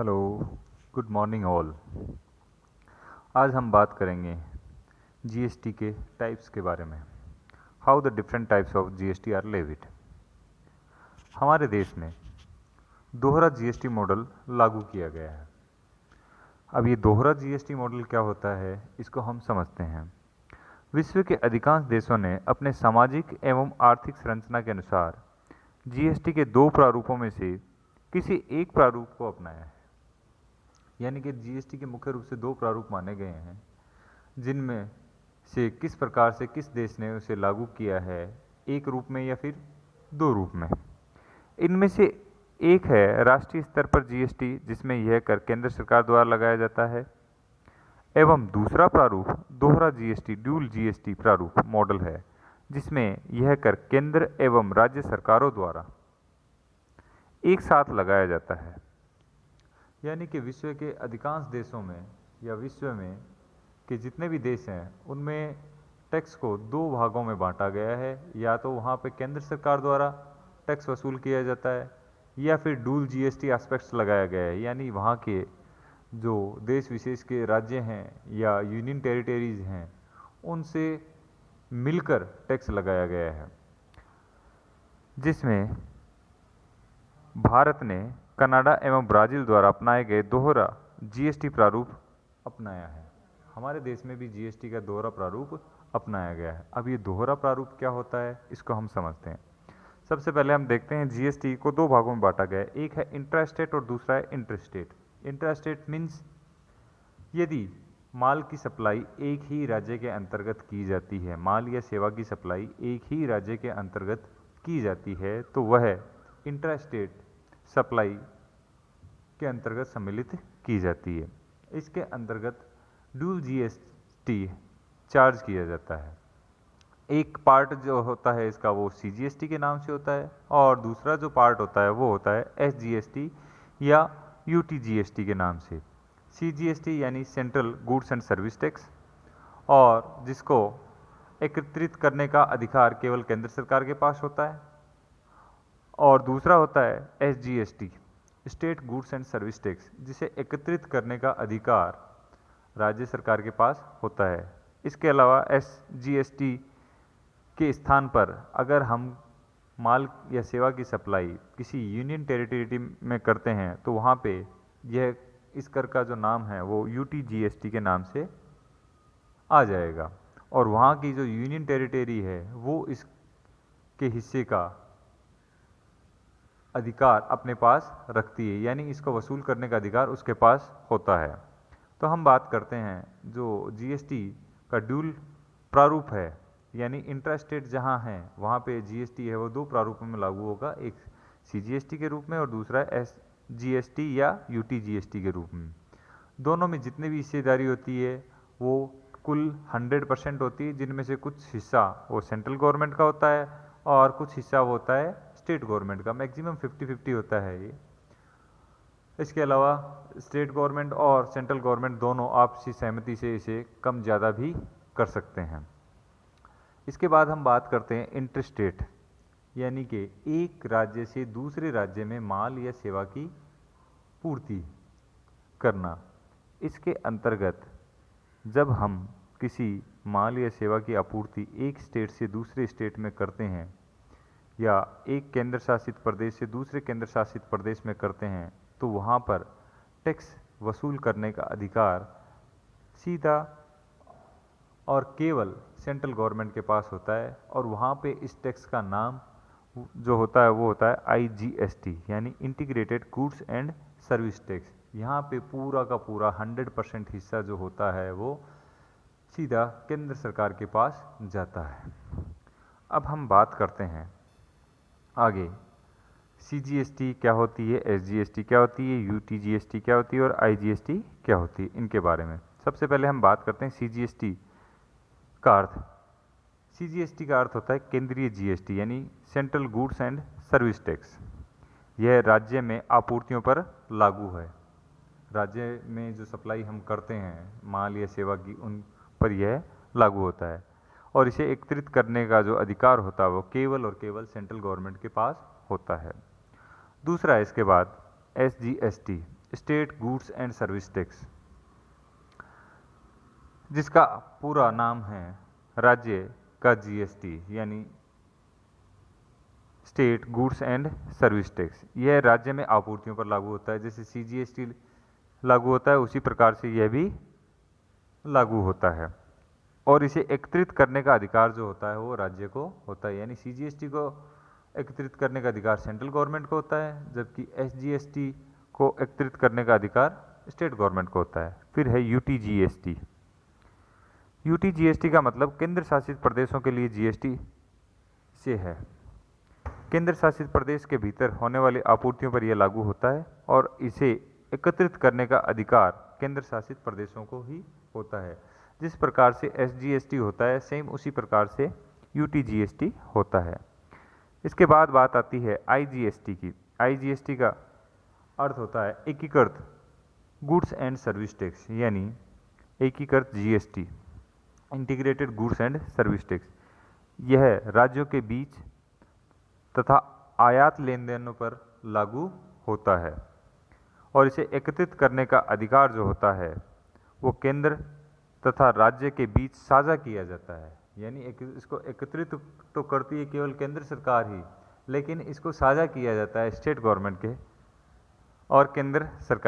Hello, good morning all. आज हम बात करेंगे जीएसटी के टाइप्स के बारे में। How the different types of GST R levied. हमारे देश में दोहरा जीएसटी मॉडल लागू किया गया है। अब ये दोहरा जीएसटी मॉडल क्या होता है, इसको हम समझते हैं। विश्व के अधिकांश देशों ने अपने सामाजिक एवं आर्थिक संरचना के अनुसार जीएसटी के दो प्रारूपों में से किसी एक प्रारूप को अपनाया है। यानी कि जीएसटी के मुख्य रूप से दो प्रारूप माने गए हैं, जिनमें से किस प्रकार से किस देश ने उसे लागू किया है, एक रूप में या फिर दो रूप में। इनमें से एक है राष्ट्रीय स्तर पर जीएसटी, जिसमें यह कर केंद्र सरकार द्वारा लगाया जाता है, एवं दूसरा प्रारूप दोहरा जीएसटी ड्यूल जीएसटी प्रारूप मॉडल है, जिसमें यह कर केंद्र एवं राज्य सरकारों द्वारा एक साथ लगाया जाता है। यानी कि विश्व के अधिकांश देशों में या विश्व में के जितने भी देश हैं, उनमें टैक्स को दो भागों में बांटा गया है। या तो वहाँ पे केंद्र सरकार द्वारा टैक्स वसूल किया जाता है, या फिर डूल जीएसटी एस्पेक्ट्स लगाया गया है, यानी वहाँ के जो देश विशेष के राज्य हैं या यूनियन टेरिटरीज हैं, उनसे मिलकर टैक्स लगाया गया है, जिसमें भारत ने कनाडा एवं ब्राज़ील द्वारा अपनाए गए दोहरा जीएसटी प्रारूप अपनाया है। हमारे देश में भी जीएसटी का दोहरा प्रारूप अपनाया गया है। अब ये दोहरा प्रारूप क्या होता है, इसको हम समझते हैं। सबसे पहले हम देखते हैं जीएसटी को दो भागों में बांटा गया है। एक है इंट्रा स्टेट और दूसरा है inter state. Intra state means यदि माल की सप्लाई एक ही राज्य के अंतर्गत की जाती है, माल या सेवा की सप्लाई एक ही राज्य के अंतर्गत की जाती है, तो वह इंट्रा स्टेट सप्लाई के अंतर्गत सम्मिलित की जाती है। इसके अंतर्गत ड्यूल जीएसटी चार्ज किया जाता है। एक पार्ट जो होता है इसका वो सीजीएसटी के नाम से होता है, और दूसरा जो पार्ट होता है वो होता है एसजीएसटी या यूटीजीएसटी के नाम से। सीजीएसटी यानी central goods and service tax, और जिसको एकत्रित करने का अधिकार केवल केंद्र सरकार के पास होता है, और दूसरा होता है SGST state goods and service tax, जिसे एकत्रित करने का अधिकार राज्य सरकार के पास होता है। इसके अलावा एसजीएसटी के स्थान पर अगर हम माल या सेवा की सप्लाई किसी यूनियन टेरिटरी में करते हैं, तो वहाँ पे यह इस कर का जो नाम है वो यूटीजीएसटी के नाम से आ जाएगा, और वहाँ की जो यूनियन टेरिटरी है वो इसके हिस्से का अधिकार अपने पास रखती है, यानी इसको वसूल करने का अधिकार उसके पास होता है। तो हम बात करते हैं जो जीएसटी का ड्यूल प्रारूप है, यानी इंट्रा स्टेट जहाँ है वहाँ पे जीएसटी है वो दो प्रारूपों में लागू होगा, एक सीजीएसटी के रूप में और दूसरा एसजीएसटी या यूटीजीएसटी के रूप में। दोनों में जितनी भी हिस्सेदारी होती है वो कुल 100% होती है, जिनमें से कुछ हिस्सा वो सेंट्रल गवर्नमेंट का होता है और कुछ हिस्सा वो होता है स्टेट गवर्नमेंट का। मैक्सिमम 50-50 होता है ये। इसके अलावा स्टेट गवर्नमेंट और सेंट्रल गवर्नमेंट दोनों आपसी सहमति से इसे कम ज़्यादा भी कर सकते हैं। इसके बाद हम बात करते हैं इंटर स्टेट, यानी कि एक राज्य से दूसरे राज्य में माल या सेवा की पूर्ति करना। इसके अंतर्गत जब हम किसी माल या सेवा की आपूर्ति एक स्टेट से दूसरे स्टेट में करते हैं, या एक केंद्र शासित प्रदेश से दूसरे केंद्र शासित प्रदेश में करते हैं, तो वहाँ पर टैक्स वसूल करने का अधिकार सीधा और केवल सेंट्रल गवर्नमेंट के पास होता है, और वहाँ पे इस टैक्स का नाम जो होता है वो होता है आईजीएसटी, यानी integrated goods and service tax. यहाँ पे पूरा का पूरा 100% हिस्सा जो होता है वो सीधा केंद्र सरकार के पास जाता है। अब हम बात करते हैं आगे सीजीएसटी क्या होती है, एसजीएसटी क्या होती है, यूटीजीएसटी क्या होती है और आईजीएसटी क्या होती है, इनके बारे में। सबसे पहले हम बात करते हैं सीजीएसटी का अर्थ। सीजीएसटी का अर्थ होता है केंद्रीय जीएसटी, यानी central goods and service tax. यह राज्य में आपूर्तियों पर लागू है। राज्य में जो सप्लाई हम करते हैं माल या सेवा की, उन पर यह लागू होता है, और इसे एकत्रित करने का जो अधिकार होता है वो केवल और केवल सेंट्रल गवर्नमेंट के पास होता है। दूसरा है इसके बाद SGST state goods and service tax, जिसका पूरा नाम है राज्य का जीएसटी यानी state goods and service tax. यह राज्य में आपूर्तियों पर लागू होता है, जैसे सीजीएसटी लागू होता है उसी प्रकार से यह भी लागू होता है। और इसे एकत्रित करने का अधिकार जो होता है वो राज्य को होता है, यानी सीजीएसटी को एकत्रित करने का अधिकार सेंट्रल गवर्नमेंट को होता है, जबकि एसजीएसटी को एकत्रित करने का अधिकार स्टेट गवर्नमेंट को होता है। फिर है यूटीजीएसटी। यूटीजीएसटी का मतलब केंद्र शासित प्रदेशों के लिए जीएसटी से है। केंद्र शासित प्रदेश के भीतर होने वाली आपूर्तियों पर यह लागू होता है और इसे एकत्रित करने का अधिकार केंद्र शासित प्रदेशों को ही होता है। जिस प्रकार से एसजीएसटी होता है सेम उसी प्रकार से यूटीजीएसटी होता है। इसके बाद बात आती है आईजीएसटी की। आईजीएसटी का अर्थ होता है एकीकृत गुड्स एंड सर्विस टैक्स, यानी एकीकृत GST, integrated goods and service tax. यह राज्यों के बीच तथा आयात लेन देनों पर लागू होता है और इसे एकत्रित करने का अधिकार जो होता है वो केंद्र तथा राज्य के बीच साझा किया जाता है। यानी इसको एकत्रित तो करती है केवल केंद्र सरकार ही, लेकिन इसको साझा किया जाता है स्टेट गवर्नमेंट के और केंद्र सरकार।